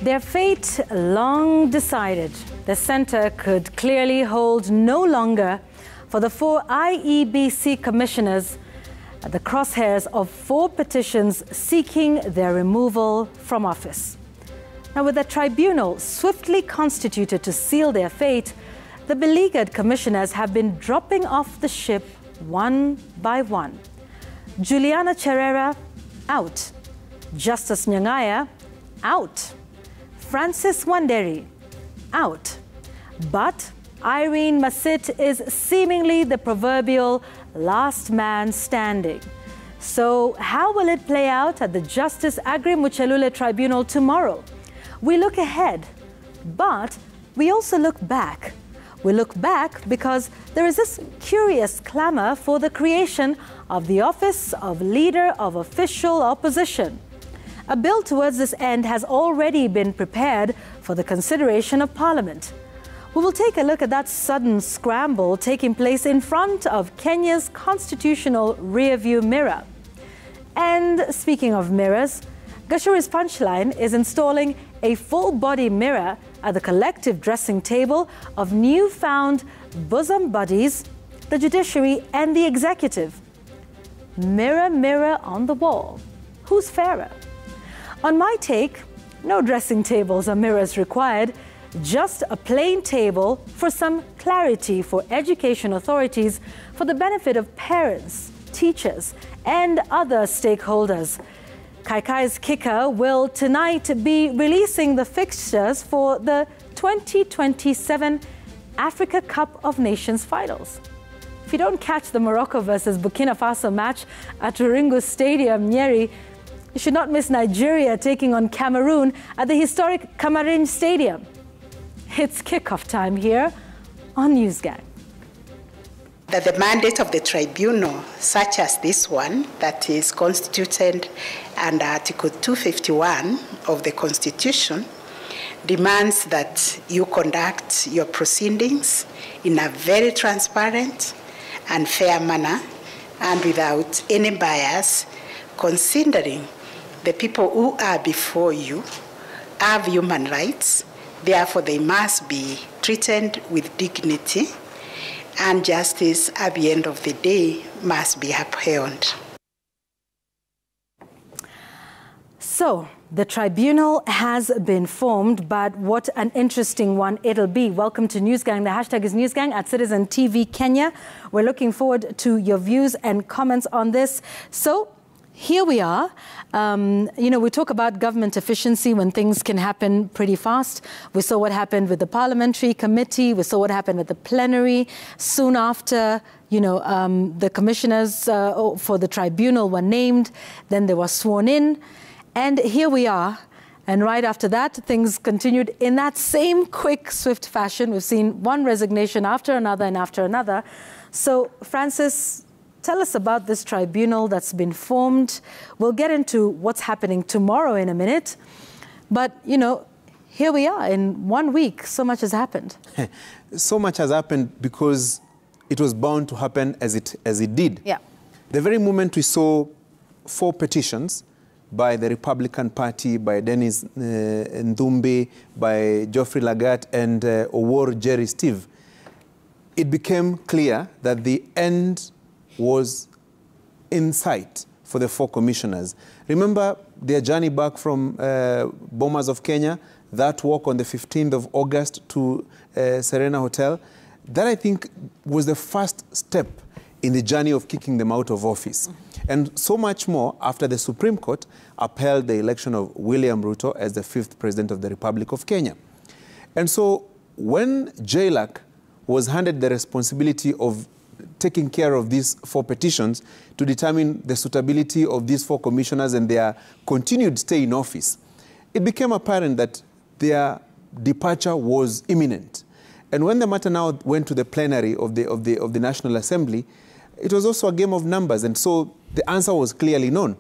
Their fate long decided. The centre could clearly hold no longer for the 4 IEBC commissioners at the crosshairs of 4 petitions seeking their removal from office. Now, with the tribunal swiftly constituted to seal their fate, the beleaguered commissioners have been dropping off the ship one by one. Juliana Cherera, out. Justus Nyang'aya, out. Francis Wanderi, out. But Irene Masit is seemingly the proverbial last man standing. So how will it play out at the Justice Aggrey Muchelule tribunal tomorrow? We look ahead, but we also look back. We look back because there is this curious clamor for the creation of the office of Leader of Official Opposition. A bill towards this end has already been prepared for the consideration of Parliament. We will take a look at that sudden scramble taking place in front of Kenya's constitutional rearview mirror. And speaking of mirrors, Gachagur's punchline is installing a full-body mirror at the collective dressing table of newfound bosom buddies, the judiciary and the executive. Mirror, mirror on the wall, who's fairer? On my take, no dressing tables or mirrors required, just a plain table for some clarity for education authorities for the benefit of parents, teachers, and other stakeholders. Kaikai's kicker will tonight be releasing the fixtures for the 2027 Africa Cup of Nations finals. If you don't catch the Morocco versus Burkina Faso match at Ruringu Stadium, Nyeri, you should not miss Nigeria taking on Cameroon at the historic Cameroon Stadium. It's kickoff time here on Newsgang. That the mandate of the tribunal, such as this one, that is constituted under Article 251 of the Constitution, demands that you conduct your proceedings in a very transparent and fair manner and without any bias, considering the people who are before you have human rights. Therefore, they must be treated with dignity, and justice at the end of the day must be upheld. So, the tribunal has been formed, but what an interesting one it'll be. Welcome to Newsgang. The hashtag is Newsgang at Citizen TV Kenya. We're looking forward to your views and comments on this. So, here we are. You know, we talk about government efficiency when things can happen pretty fast. We saw what happened with the parliamentary committee. We saw what happened at the plenary. Soon after, you know, the commissioners for the tribunal were named. Then they were sworn in. And here we are. And right after that, things continued in that same quick, swift fashion. We've seen one resignation after another and after another. So, Francis, tell us about this tribunal that's been formed. We'll get into what's happening tomorrow in a minute. But, you know, here we are in 1 week. So much has happened. So much has happened because it was bound to happen as it did. Yeah. The very moment we saw 4 petitions by the Republican Party, by Dennis Ndumbe, by Geoffrey Lagat and Owor Jerry Steve, it became clear that the end was in sight for the 4 commissioners. Remember their journey back from Bomas of Kenya, that walk on the 15th of August to Serena Hotel? That, I think, was the first step in the journey of kicking them out of office. And so much more after the Supreme Court upheld the election of William Ruto as the 5th President of the Republic of Kenya. And so when JLAC was handed the responsibility of taking care of these 4 petitions to determine the suitability of these 4 commissioners and their continued stay in office, it became apparent that their departure was imminent. And when the matter now went to the plenary of the National Assembly, it was also a game of numbers, and so the answer was clearly known.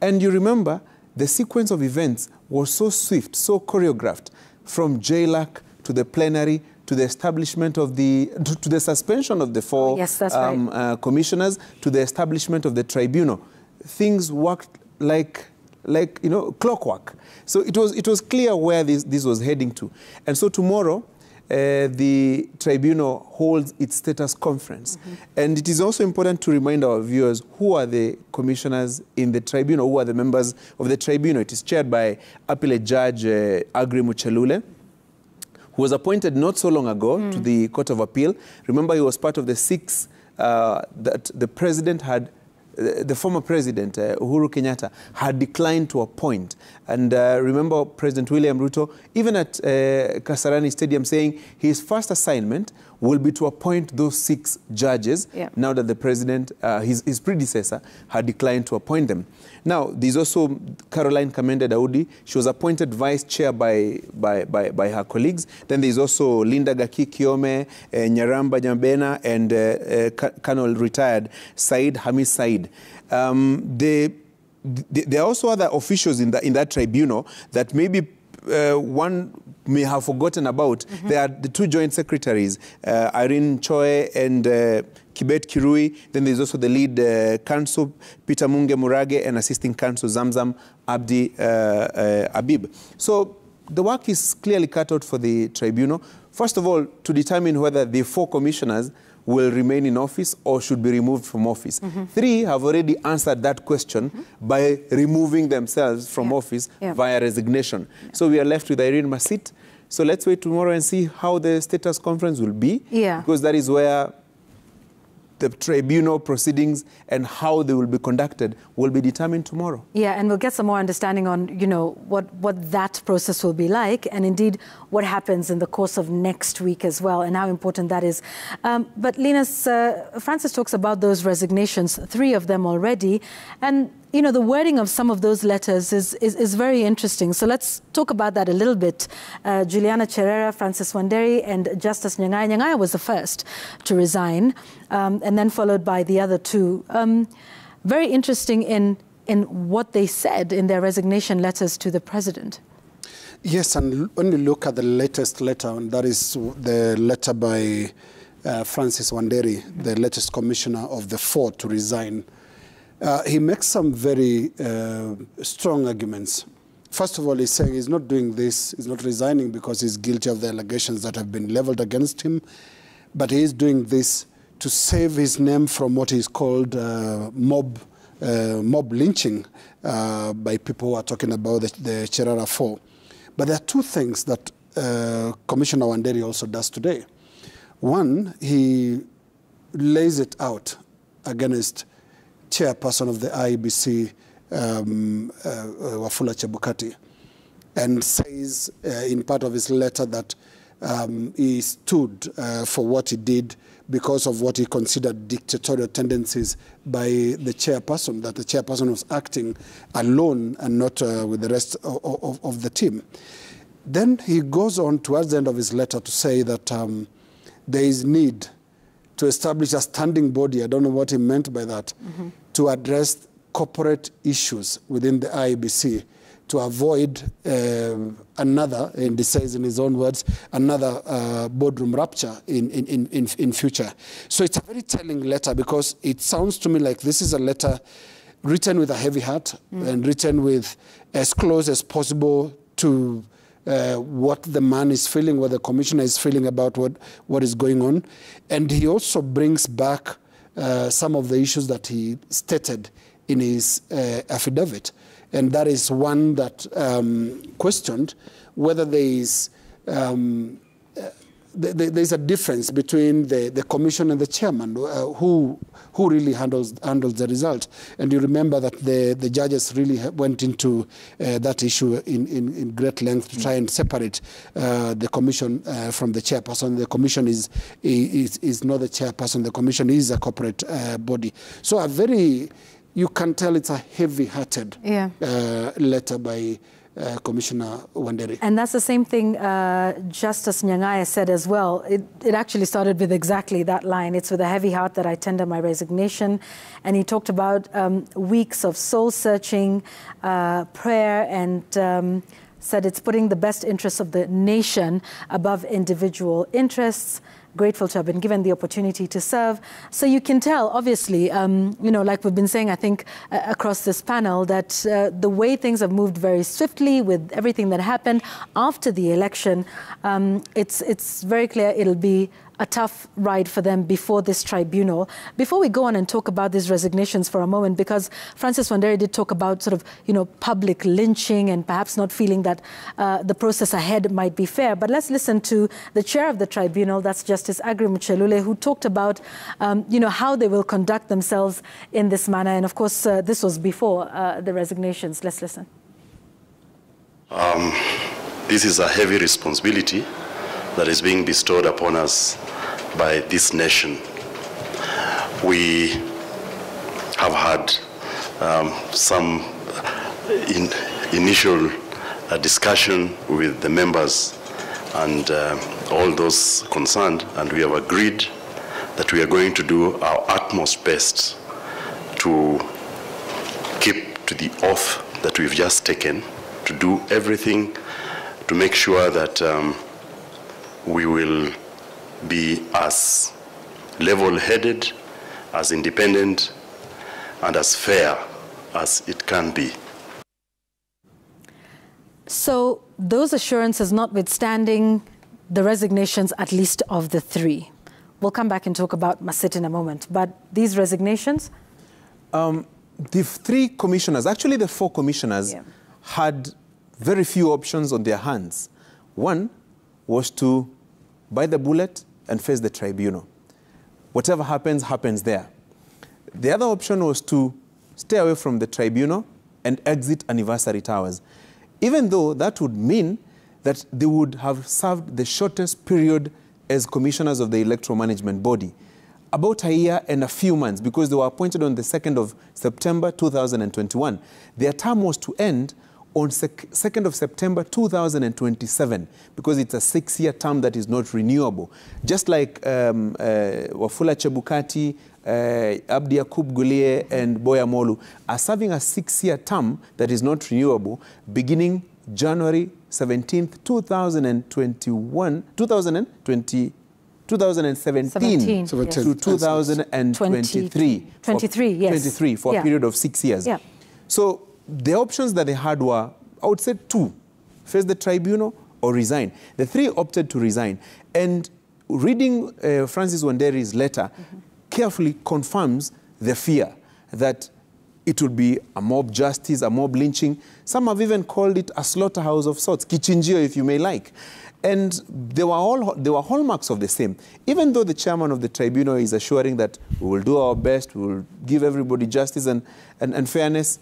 And you remember, the sequence of events was so swift, so choreographed, from JLAC to the plenary, to the establishment of to the suspension of the 4 yes, that's right. Commissioners, to the establishment of the tribunal. Things worked like like, you know, clockwork. So it was clear where this was heading to. And so tomorrow, the tribunal holds its status conference. And it is also important to remind our viewers who are the commissioners in the tribunal, who are the members of the tribunal. It is chaired by Appellate Judge Aggrey Muchelule, who was appointed not so long ago to the Court of Appeal. Remember, he was part of the 6 that the president had, the former president, Uhuru Kenyatta, had declined to appoint. And remember President William Ruto, even at Kasarani Stadium, saying his first assignment will be to appoint those 6 judges, now that the president, his predecessor, had declined to appoint them. Now, there's also Caroline Kamende Daudi. She was appointed vice chair by her colleagues. Then there's also Linda Gaki Kiome, Nyaramba Nyambena, and Colonel retired Said Hamis Said. There are also other officials in that tribunal that maybe one may have forgotten about. There are the 2 joint secretaries, Irene Choi and Kibet Kirui. Then there's also the lead counsel, Peter Munge Murage, and assisting counsel, Zamzam Abdi Abib. So the work is clearly cut out for the tribunal. First of all, to determine whether the 4 commissioners will remain in office or should be removed from office. 3 have already answered that question by removing themselves from office via resignation. So we are left with Irene Masit. So let's wait tomorrow and see how the status conference will be, because that is where the tribunal proceedings and how they will be conducted will be determined tomorrow. Yeah, and we'll get some more understanding on, you know, what that process will be like, and indeed what happens in the course of next week as well, and how important that is. But Linus, Francis talks about those resignations, 3 of them already, and you know, the wording of some of those letters is very interesting. So let's talk about that a little bit. Juliana Cherera, Francis Wanderi, and Justus Nyang'aya. Nyang'aya was the first to resign, and then followed by the other 2. Very interesting in what they said in their resignation letters to the president. Yes, and when you look at the latest letter, and that is the letter by Francis Wanderi, the latest commissioner of the 4 to resign, he makes some very strong arguments. First of all, he's saying he's not doing this, he's not resigning because he's guilty of the allegations that have been leveled against him, but he is doing this to save his name from what is called mob lynching by people who are talking about the Cherera 4. But there are 2 things that Commissioner Wanderi also does today. One, he lays it out against chairperson of the IEBC, Wafula Chebukati, and says in part of his letter that he stood for what he did because of what he considered dictatorial tendencies by the chairperson, that the chairperson was acting alone and not with the rest of the team. Then he goes on towards the end of his letter to say that there is need to establish a standing body, I don't know what he meant by that, to address corporate issues within the IEBC, to avoid another, and he says in his own words, another boardroom rupture in future. So it's a very telling letter, because it sounds to me like this is a letter written with a heavy heart and written with as close as possible to what the man is feeling, what the commissioner is feeling about what is going on. And he also brings back some of the issues that he stated in his affidavit. And that is one that questioned whether there is there's a difference between the commission and the chairman, who really handles the result. And you remember that the judges really went into that issue in great length to try and separate the commission from the chairperson. The commission is not the chairperson. The commission is a corporate body. So you can tell it's a heavy-hearted letter by Commissioner Wanderi. And that's the same thing Justus Nyang'aya said as well. It actually started with exactly that line. It's with a heavy heart that I tender my resignation. And he talked about weeks of soul-searching, prayer, and said it's putting the best interests of the nation above individual interests. grateful to have been given the opportunity to serve. So you can tell, obviously, you know, like we've been saying, I think, across this panel, that the way things have moved very swiftly with everything that happened after the election, it's very clear it'll be a tough ride for them before this tribunal. Before we go on and talk about these resignations for a moment, because Francis Wanderi did talk about sort of, you know, public lynching and perhaps not feeling that the process ahead might be fair. But let's listen to the chair of the tribunal, that's Justice Aggrey Muchelule, who talked about, you know, how they will conduct themselves in this manner. And of course, this was before the resignations. Let's listen. This is a heavy responsibility that is being bestowed upon us by this nation. We have had some initial discussion with the members and all those concerned, and we have agreed that we are going to do our utmost best to keep to the oath that we've just taken, to do everything to make sure that we will be as level-headed, as independent, and as fair as it can be. So those assurances notwithstanding, the resignations, at least of the three. We'll come back and talk about Masit in a moment. But these resignations? The three commissioners, actually the four commissioners, had very few options on their hands. One was to bite the bullet and face the tribunal. Whatever happens, happens there. The other option was to stay away from the tribunal and exit Anniversary Towers, even though that would mean that they would have served the shortest period as commissioners of the Electoral Management Body, about a year and a few months, because they were appointed on the 2nd of September 2021. Their term was to end on 2nd of September 2027, because it's a 6-year term that is not renewable. Just like Wafula Chebukati, Abdi Yakub Gulie, and Boya Molu are serving a 6-year term that is not renewable, beginning January 17th, 2017 to 2023. 23 for a period of 6 years. Yeah. So the options that they had were, I would say, two: face the tribunal or resign. The three opted to resign. And reading Francis Wanderi's letter carefully confirms the fear that it would be a mob justice, a mob lynching. Some have even called it a slaughterhouse of sorts, kichinjio, if you may like. And they were hallmarks of the same. Even though the chairman of the tribunal is assuring that we will do our best, we will give everybody justice and fairness,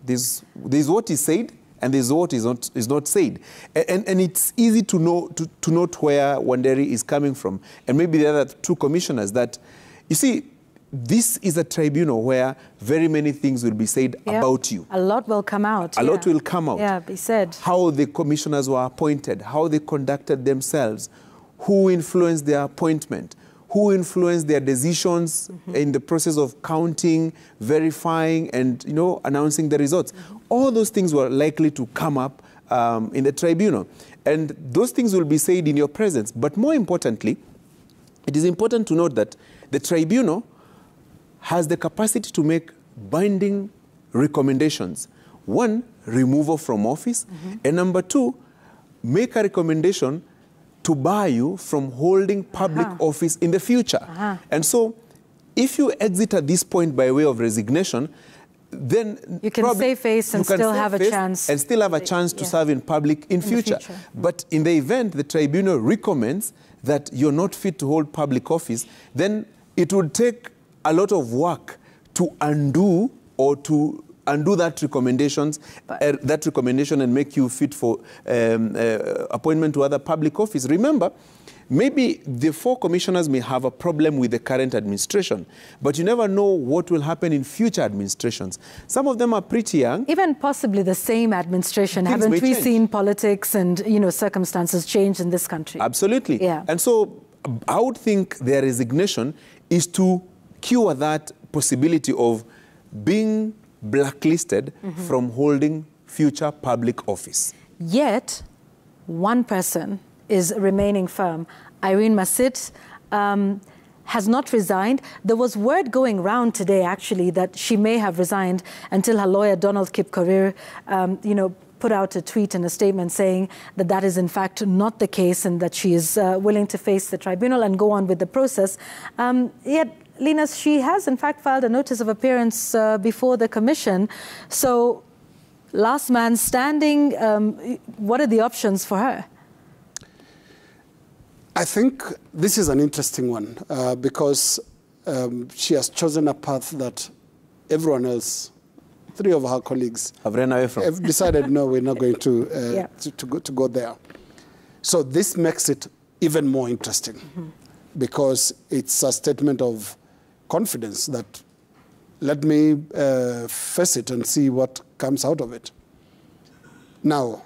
there's what is said and there's what is not said. And it's easy to note where Wanderi is coming from, and maybe the other two commissioners, that, you see, this is a tribunal where very many things will be said about you. A lot will come out. A lot will come out. Yeah, be said. How the commissioners were appointed, how they conducted themselves, who influenced their appointment, who influenced their decisions in the process of counting, verifying, and, you know, announcing the results. All those things were likely to come up in the tribunal. And those things will be said in your presence. But more importantly, it is important to note that the tribunal has the capacity to make binding recommendations. One, removal from office, and number two, make a recommendation to bar you from holding public office in the future. And so, if you exit at this point by way of resignation, then you can save face and still have a chance. And still have a chance to serve in public in future. But in the event the tribunal recommends that you're not fit to hold public office, then it would take a lot of work to undo that recommendation and make you fit for appointment to other public office. Remember, maybe the four commissioners may have a problem with the current administration, but you never know what will happen in future administrations. Some of them are pretty young. Even possibly the same administration. Haven't we seen politics and, you know, circumstances change in this country? Absolutely. Yeah. And so I would think their resignation is to cure that possibility of being blacklisted from holding future public office. Yet, one person is remaining firm. Irene Masit, has not resigned. There was word going round today, actually, that she may have resigned until her lawyer, Donald Kipkorir, put out a tweet and a statement saying that that is in fact not the case and that she is willing to face the tribunal and go on with the process. Yet, Linus, she has in fact filed a notice of appearance before the commission. So, last man standing, what are the options for her? I think this is an interesting one because she has chosen a path that everyone else, 3 of her colleagues, have ran away from. Have decided, no, we're not going to, to go there. So this makes it even more interesting because it's a statement of confidence that let me face it and see what comes out of it. Now,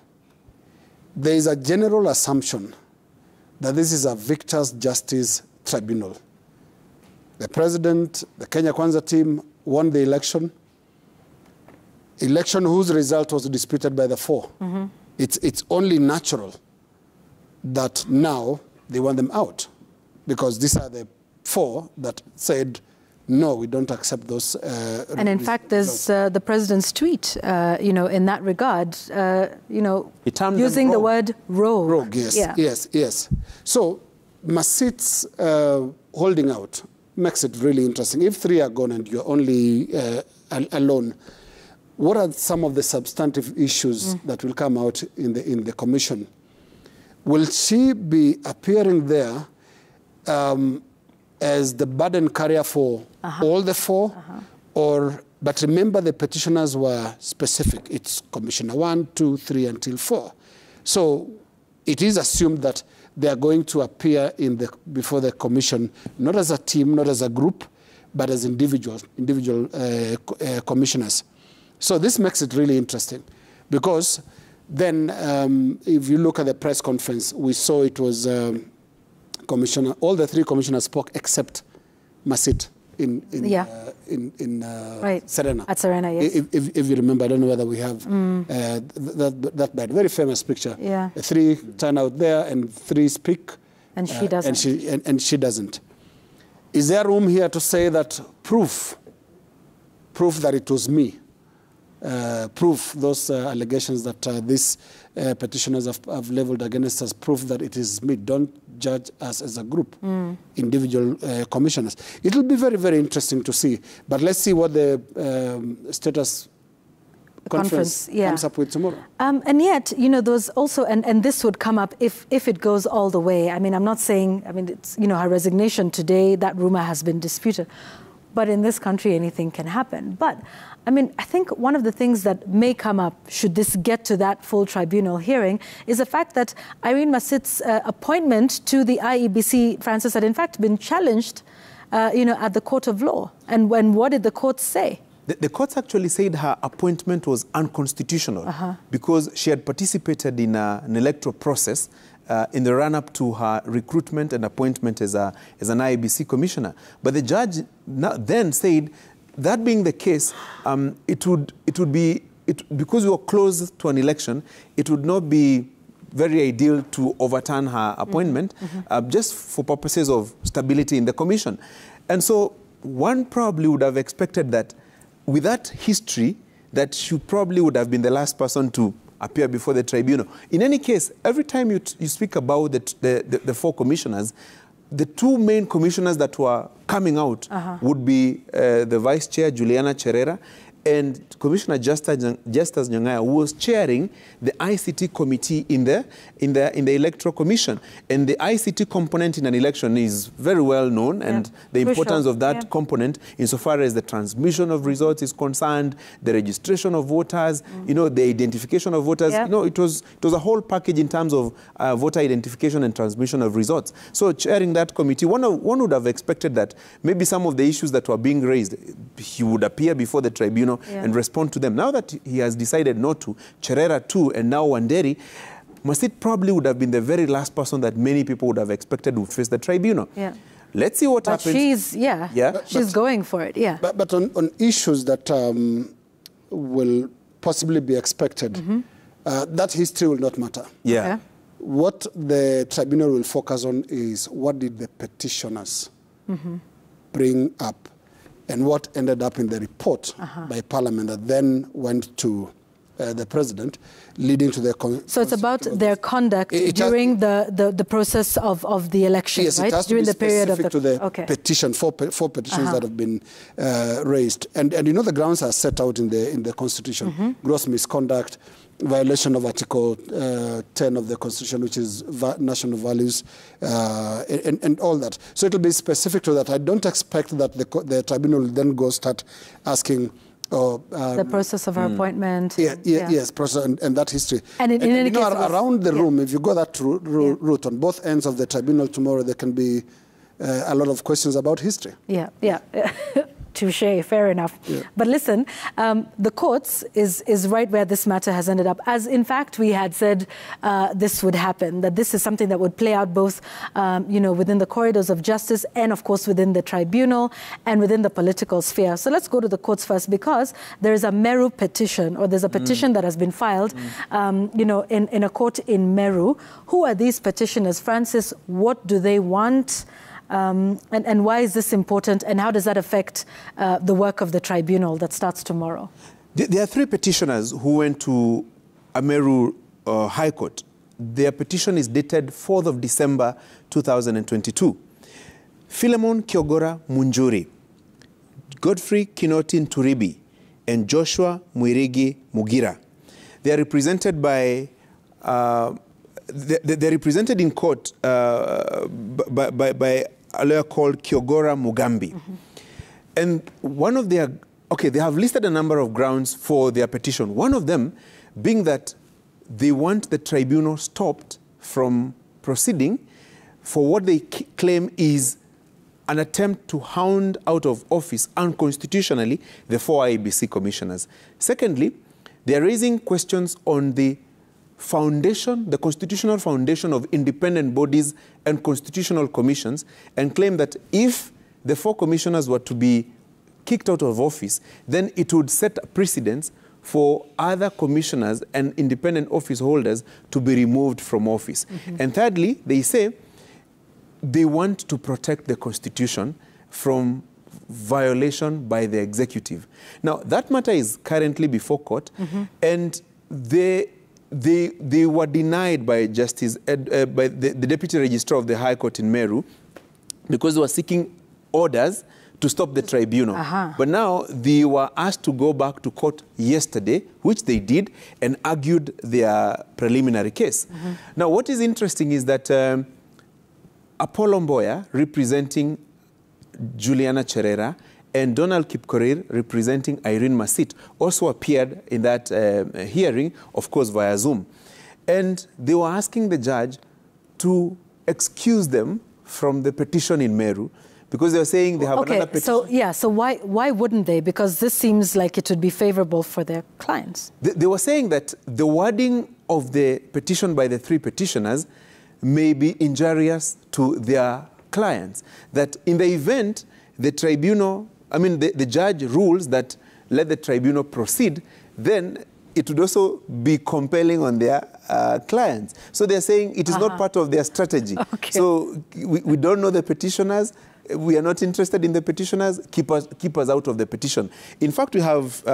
there is a general assumption that this is a victor's justice tribunal. The president, the Kenya Kwanza team won the election whose result was disputed by the 4. It's only natural that now they want them out because these are the 4 that said, no, we don't accept those. And in fact, there's the president's tweet, in that regard, using the word rogue. Rogue, yes, yes. So Masit's holding out makes it really interesting. If 3 are gone and you're only alone, what are some of the substantive issues that will come out in the commission? Will she be appearing there as the burden carrier for all the 4? But remember, the petitioners were specific. It's Commissioner 1, 2, 3, until 4. So it is assumed that they are going to appear before the commission, not as a team, not as a group, but as individual commissioners. So this makes it really interesting because then if you look at the press conference, we saw it was all the 3 commissioners spoke except Masit in Serena. At Serena, yes. If you remember, I don't know whether we have that very famous picture. Yeah. 3 turn out there and 3 speak. And she doesn't. And she doesn't. Is there room here to say that proof that it was me, proof those allegations that these petitioners have leveled against us, proof that it is me, don't judge us as a group, individual commissioners. It will be very, very interesting to see. But let's see what the status conference comes up with tomorrow. And yet, there's also, and this would come up if it goes all the way. I mean, I'm not saying, it's, her resignation today, that rumor has been disputed. But in this country, anything can happen. But, I think one of the things that may come up, should this get to that full tribunal hearing, is the fact that Irene Masit's appointment to the IEBC, Francis, had in fact been challenged, at the court of law. And what did the court say? The courts actually said her appointment was unconstitutional because she had participated in an electoral process in the run-up to her recruitment and appointment as an IEBC commissioner. But the judge then said, that being the case, it would be, because we were close to an election, it would not be very ideal to overturn her appointment just for purposes of stability in the commission. And so one probably would have expected that with that history, that she probably would have been the last person to appear before the tribunal. In any case, every time you speak about the 4 commissioners, the 2 main commissioners that were coming out would be the Vice Chair, Juliana Cherera, and Commissioner Justus Nyang'aya, who was chairing the ICT committee in the Electoral Commission. And the ICT component in an election is very well known, and the importance of that component insofar as the transmission of results is concerned, the registration of voters, the identification of voters. It was a whole package in terms of voter identification and transmission of results. So chairing that committee, one would have expected that maybe some of the issues that were being raised, he would appear before the tribunal and respond to them. Now that he has decided not to, Cherera too, and now Wanderi, Masit probably would have been the very last person that many people would have expected would face the tribunal. Let's see what happens. She's going for it, But on issues that will possibly be expected, that history will not matter. what the tribunal will focus on is what did the petitioners bring up and what ended up in the report by Parliament that then went to the President, leading to the... So it's about their conduct during the process of the election, yes, right? It has during to be the period of the... to the petition, four petitions that have been raised. And you know the grounds are set out in the Constitution. Gross misconduct, violation of Article 10 of the Constitution, which is national values, and all that. So it will be specific to that. I don't expect that the tribunal will then go start asking the process of her appointment. Yes, process and that history. And in any case, around the room, if you go that route on both ends of the tribunal tomorrow, there can be a lot of questions about history. Touché, fair enough. But listen, the courts is right where this matter has ended up. As in fact we had said this would happen, that this is something that would play out both within the corridors of justice and of course within the tribunal and within the political sphere. So let's go to the courts first, because there is a Meru petition, or there's a petition that has been filed in a court in Meru. Who are these petitioners, Francis? What do they want? And why is this important, and how does that affect the work of the tribunal that starts tomorrow? There are three petitioners who went to Meru High Court. Their petition is dated 4th of December 2022. Philemon Kiogora Munjuri, Godfrey Kinotin Turibi, and Joshua Mwirigi Mugira. They are represented by... they're represented in court by a lawyer called Kiogora Mugambi. And one of their, they have listed a number of grounds for their petition. One of them being that they want the tribunal stopped from proceeding for what they claim is an attempt to hound out of office unconstitutionally the 4 IEBC commissioners. Secondly, they are raising questions on the foundation, the constitutional foundation of independent bodies and constitutional commissions, and claim that if the 4 commissioners were to be kicked out of office, then it would set precedents for other commissioners and independent office holders to be removed from office. And thirdly, they say they want to protect the Constitution from violation by the executive. Now, that matter is currently before court, and they were denied by by the Deputy Registrar of the High Court in Meru, because they were seeking orders to stop the tribunal. But now they were asked to go back to court yesterday, which they did, and argued their preliminary case. Now, what is interesting is that Apollo Mboya, representing Juliana Cherera, and Donald Kipkorir, representing Irene Masit, also appeared in that hearing, of course, via Zoom. And they were asking the judge to excuse them from the petition in Meru, because they were saying they have another petition. So why wouldn't they? Because this seems like it would be favorable for their clients. They were saying that the wording of the petition by the 3 petitioners may be injurious to their clients. That in the event the tribunal, the judge rules that let the tribunal proceed, then it would also be compelling on their clients. So they're saying it is not part of their strategy. So we don't know the petitioners. We are not interested in the petitioners. Keep us out of the petition. In fact, we have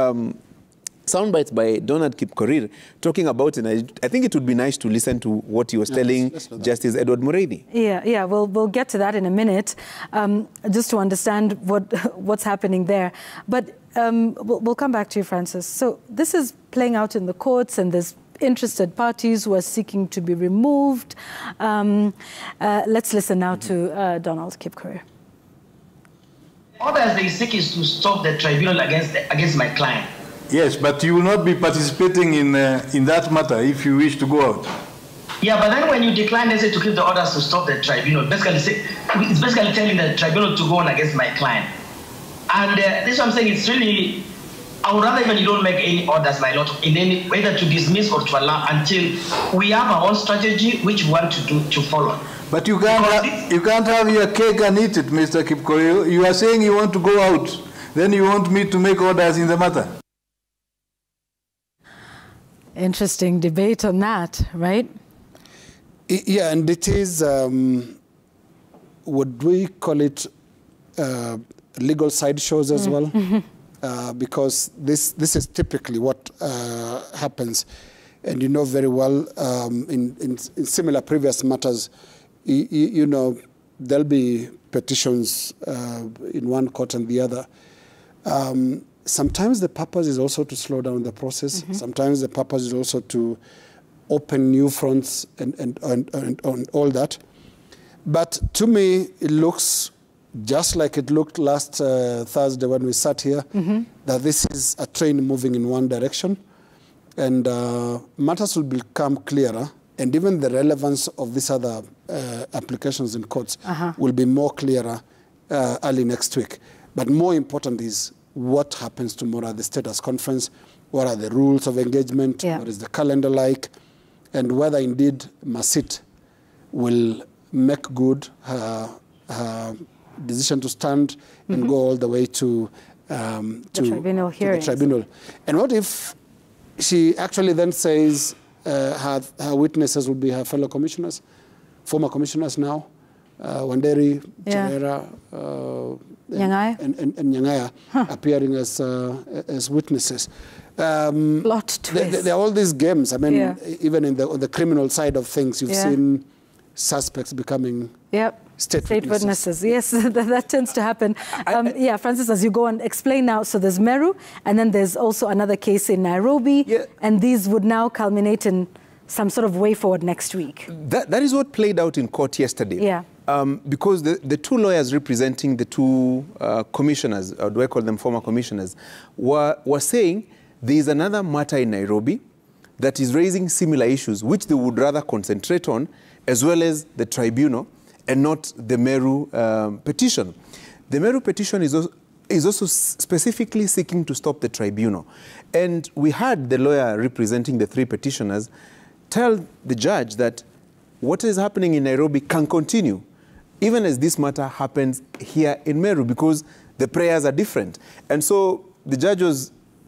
soundbites by Donald Kipkorir talking about it. I think it would be nice to listen to what he was telling Justice Edward Mureithi. We'll get to that in a minute, just to understand what's happening there. But we'll come back to you, Francis. So this is playing out in the courts, and there's interested parties who are seeking to be removed. Let's listen now to Donald Kipkorir. Orders they seek is to stop the tribunal against my client. Yes, but you will not be participating in that matter if you wish to go out. Yeah, but then when you decline, they say to give the orders to stop the tribunal. It's basically telling the tribunal to go on against my client. And this is what I'm saying. It's really, I would rather even you don't make any orders, my lord, in any whether to dismiss or to allow, until we have our own strategy which we want to follow. But you can't have your cake and eat it, Mr. Kipkorir. You are saying you want to go out, then you want me to make orders in the matter. Interesting debate on that, right? Yeah, and it is, would we call it legal sideshows as well? Because this is typically what happens. And you know very well, in similar previous matters, you know, there'll be petitions in one court and the other. Sometimes the purpose is also to slow down the process. Sometimes the purpose is also to open new fronts and all that. But to me, it looks just like it looked last Thursday when we sat here, that this is a train moving in one direction. And matters will become clearer, and even the relevance of these other applications in courts will be more clearer early next week. But more important is what happens tomorrow at the status conference, what are the rules of engagement, what is the calendar like, and whether indeed Masit will make good her decision to stand and go all the way to the tribunal. And what if she actually then says her witnesses will be her fellow commissioners, former commissioners now, Wanderi, Cherera, Nyang'aya. and Nyang'aya appearing as witnesses. Plot twist. There are all these games. I mean, even on the criminal side of things, you've seen suspects becoming state witnesses. Yes, that tends to happen. Yeah, Francis, as you go on, explain now. So there's Meru, and then there's also another case in Nairobi, and these would now culminate in some sort of way forward next week. That is what played out in court yesterday. Yeah. Because the two lawyers representing the two commissioners, or do I call them former commissioners, were saying there is another matter in Nairobi that is raising similar issues, which they would rather concentrate on, as well as the tribunal, and not the Meru petition. The Meru petition is also specifically seeking to stop the tribunal. And we had the lawyer representing the three petitioners tell the judge that what is happening in Nairobi can continue, even as this matter happens here in Meru, because the prayers are different. And so the judge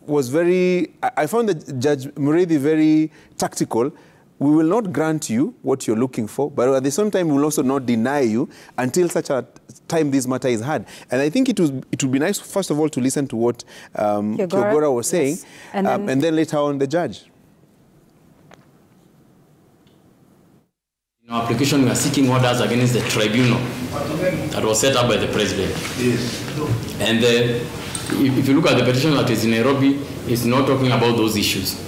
was very, I found the Judge Murithi very tactical. We will not grant you what you're looking for, but at the same time, we will also not deny you until such a time this matter is heard. And I think it would be nice, first of all, to listen to what Kiogora was saying, and then later on the judge. In our application, we are seeking orders against the tribunal that was set up by the president. Yes. And if you look at the petition that is in Nairobi, it's not talking about those issues.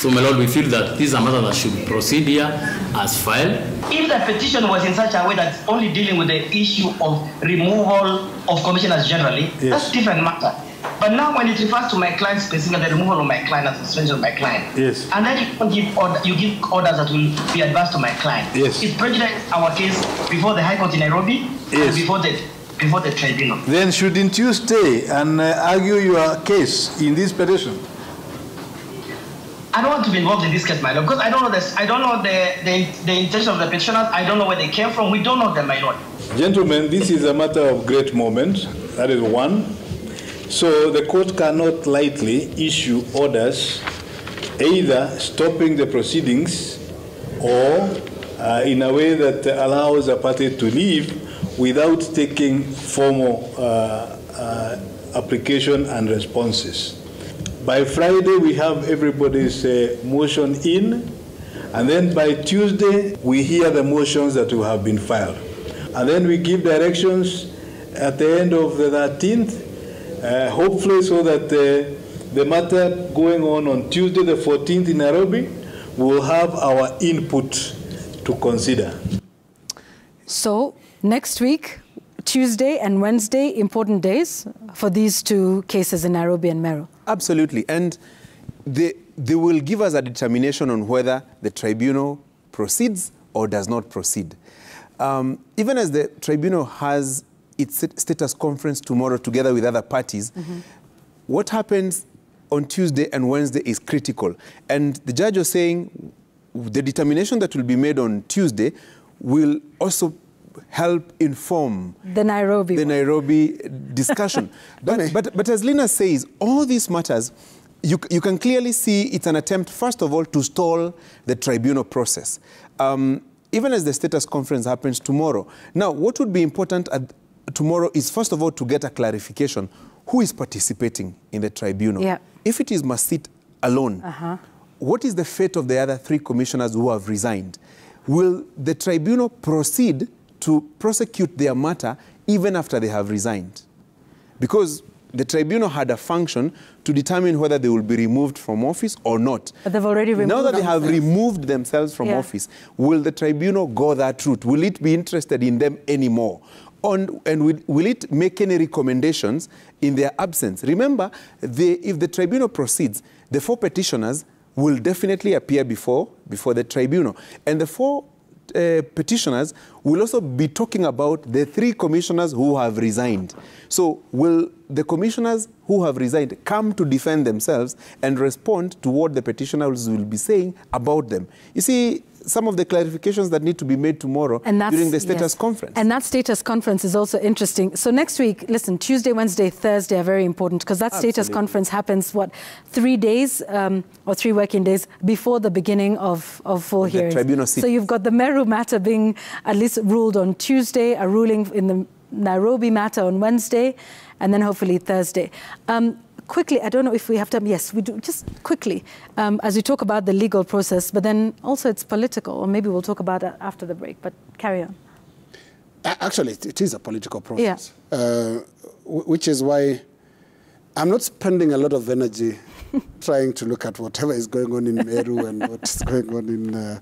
So, my lord, we feel that this is a matter that should proceed here as filed. If the petition was in such a way that it's only dealing with the issue of removal of commissioners generally, that's a different matter. But now when it refers to my client specifically, the removal of my client as suspension of my client, and then you give orders that will be advised to my client, it prejudices our case before the High Court in Nairobi and before the tribunal. Then shouldn't you stay and argue your case in this petition? I don't want to be involved in this case, my lord, because I don't know this. I don't know the intention of the petitioners. I don't know where they came from. We don't know them, my lord. Gentlemen, this is a matter of great moment. That is one. So the court cannot lightly issue orders either stopping the proceedings or in a way that allows a party to leave without taking formal application and responses. By Friday, we have everybody's motion in, and then by Tuesday, we hear the motions that will have been filed. And then we give directions at the end of the 13th, hopefully so that the matter going on Tuesday the 14th in Nairobi will have our input to consider. So next week, Tuesday and Wednesday, important days for these two cases in Nairobi and Meru. Absolutely. And they will give us a determination on whether the tribunal proceeds or does not proceed. Even as the tribunal has its status conference tomorrow together with other parties, what happens on Tuesday and Wednesday is critical. And the judge was saying the determination that will be made on Tuesday will also help inform the Nairobi discussion. but as Lina says, all these matters, you can clearly see it's an attempt, first of all, to stall the tribunal process. even as the status conference happens tomorrow. Now, what would be important tomorrow is, first of all, to get a clarification. Who is participating in the tribunal? Yeah. If it is Masit alone, what is the fate of the other 3 commissioners who have resigned? Will the tribunal proceed to prosecute their matter even after they have resigned? Because the tribunal had a function to determine whether they will be removed from office or not. But they've already removed Now that they have themselves. removed themselves from office, will the tribunal go that route? Will it be interested in them anymore? And will it make any recommendations in their absence? Remember, if the tribunal proceeds, the 4 petitioners will definitely appear before the tribunal. And the 4 petitioners will also be talking about the 3 commissioners who have resigned. So will the commissioners who have resigned come to defend themselves and respond to what the petitioners will be saying about them? You see, some of the clarifications that need to be made tomorrow during the status conference. And that status conference is also interesting. So next week, listen, Tuesday, Wednesday, Thursday are very important because that status conference happens, what, 3 days or 3 working days before the beginning of full hearings. Tribunal sits. So you've got the Meru matter being at least ruled on Tuesday, a ruling in the Nairobi matter on Wednesday, and then hopefully Thursday. Quickly, I don't know if we have time. Yes, we do. Just quickly, as we talk about the legal process, but then also it's political, or maybe we'll talk about it after the break, but carry on. Actually, it is a political process, which is why I'm not spending a lot of energy trying to look at whatever is going on in Meru and what's going on in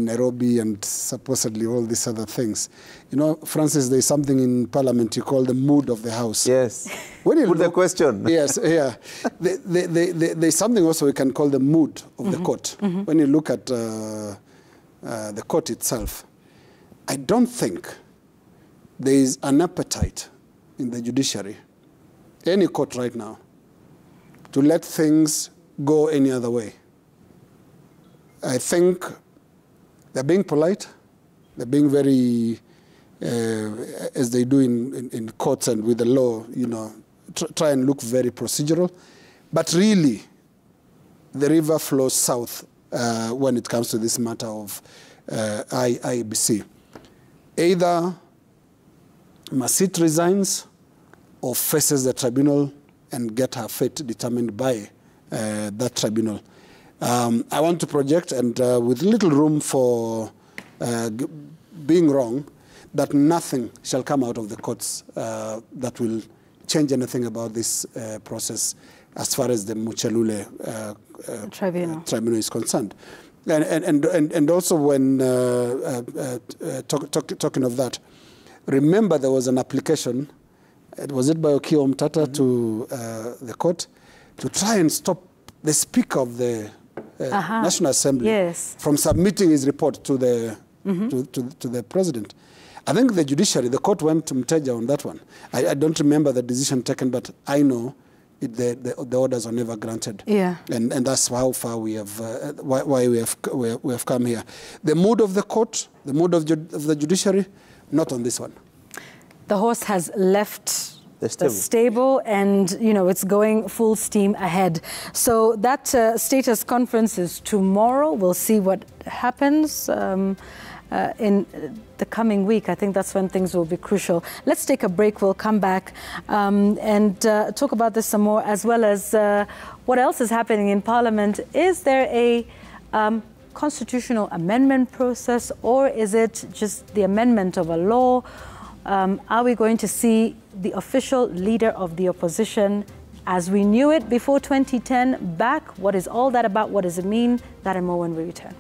Nairobi and supposedly all these other things. You know, Francis, there's something in Parliament you call the mood of the House. Yes. When you put the question. Yes, yeah. There's something also we can call the mood of the court. When you look at the court itself, I don't think there is an appetite in the judiciary, any court right now, to let things go any other way. I think they're being polite. They're being very, as they do in courts and with the law, you know, try and look very procedural. But really, the river flows south when it comes to this matter of IEBC. Either Masit resigns or faces the tribunal and get her fate determined by that tribunal. I want to project, and with little room for being wrong, that nothing shall come out of the courts that will change anything about this process as far as the Muchelule tribunal is concerned. And also when talking of that, remember there was an application, was it by Okiya Omtata to the court, to try and stop the Speaker of the National Assembly from submitting his report to the to the President. I think the judiciary, the court went to Mteja on that one. I don't remember the decision taken, but I know the orders are never granted. Yeah. And that's how far we have, why we have come here. The mood of the court, the mood of the judiciary, not on this one. The horse has left the stable, and you know it's going full steam ahead. So that status conference is tomorrow. We'll see what happens in the coming week. I think that's when things will be crucial. Let's take a break. We'll come back and talk about this some more, as well as what else is happening in Parliament. Is there a constitutional amendment process, or is it just the amendment of a law? Are we going to see the official leader of the opposition as we knew it before 2010 back? What is all that about? What does it mean? That and more when we return.